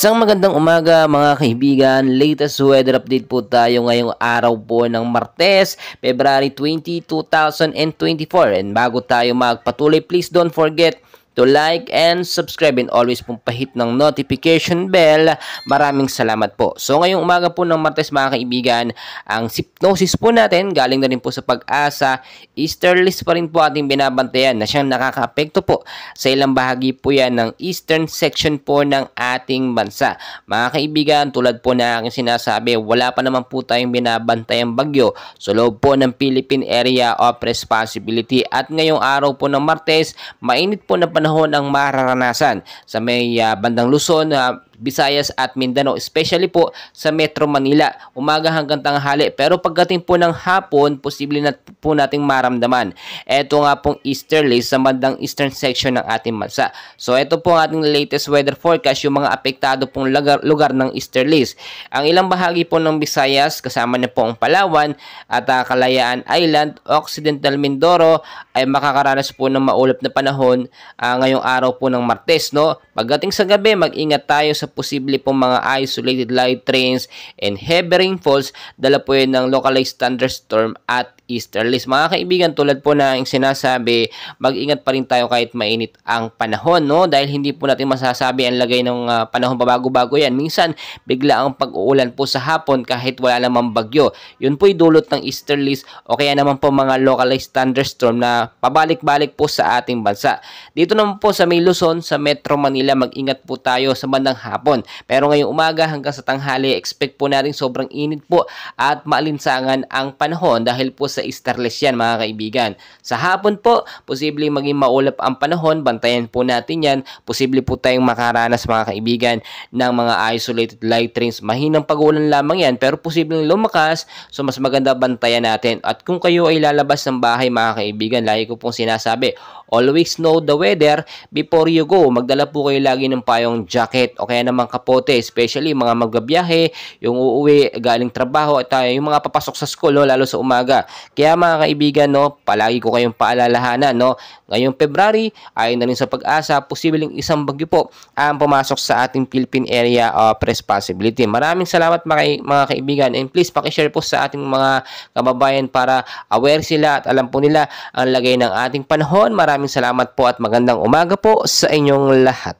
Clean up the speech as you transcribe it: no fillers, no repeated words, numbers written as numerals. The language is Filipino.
Isang magandang umaga mga kaibigan, latest weather update po tayo ngayong araw po ng Martes, February 20, 2024. And bago tayo magpatuloy, please don't forget to like and subscribe and always pong pahit ng notification bell. Maraming salamat po. So ngayong umaga po ng Martes mga kaibigan, ang hypnosis po natin galing na rin po sa Pag-asa. Easterlies pa rin po ating binabantayan na siyang nakakaapekto po sa ilang bahagi po yan ng eastern section po ng ating bansa. Mga kaibigan, tulad po na aking sinasabi, wala pa naman po tayong binabantayang bagyo sa loob po ng Philippine Area of Responsibility. At ngayong araw po ng Martes, mainit po na panahon ang mararanasan sa may bandang Luzon, Visayas at Mindanao, especially po sa Metro Manila, umaga hanggang tanghali. Pero pagdating po ng hapon, posible na po nating maramdaman. Ito nga pong easterlies sa bandang eastern section ng ating bansa. So ito po ang ating latest weather forecast, yung mga apektado pong lugar ng easterlies. Ang ilang bahagi po ng Visayas, kasama na po ang Palawan at Kalayaan Island, Occidental Mindoro, ay makakaranas po ng maulap na panahon ngayong araw po ng Martes, no? Pagdating sa gabi, mag-ingat tayo sa posible pong mga isolated light rains and heavy rainfalls, dala po yun ng localized thunderstorm at easterlies. Mga kaibigan, tulad po na yung sinasabi, mag-ingat pa rin tayo kahit mainit ang panahon, no? Dahil hindi po natin masasabi ang lagay ng panahon, pabago-bago yan. Minsan, bigla ang pag-uulan po sa hapon kahit wala namang bagyo. Yun po'y dulot ng easterlies o kaya naman po mga localized thunderstorm na pabalik-balik po sa ating bansa. Dito naman po sa may Luzon, sa Metro Manila, mag-ingat po tayo sa bandang hapon. Pero ngayong umaga hanggang sa tanghali, expect po natin sobrang init po at maalinsangan ang panahon dahil po sa easterlies yan mga kaibigan. Sa hapon po, posibleng maging maulap ang panahon, bantayan po natin yan. Posible po tayong makaranas mga kaibigan ng mga isolated light rains. Mahinang pag-uulan lamang yan pero posibleng lumakas, so mas maganda bantayan natin. At kung kayo ay lalabas ng bahay mga kaibigan, lagi ko pong sinasabi, always know the weather before you go. Magdala po kayo lagi ng payong jacket o kaya naman kapote, especially mga magbabiyahe, yung uuwi galing trabaho at yung mga papasok sa school, no, lalo sa umaga. Kaya mga kaibigan, no, palagi ko kayong paalalahanan, no, ngayong February, ayon na rin sa Pag-asa, posibleng isang bagyo po ang pumasok sa ating Philippine Area of Responsibility. Maraming salamat mga kaibigan, and please pakishare po sa ating mga kababayan para aware sila at alam po nila ang lagay ng ating panahon. Maraming salamat po at magandang umaga po sa inyong lahat.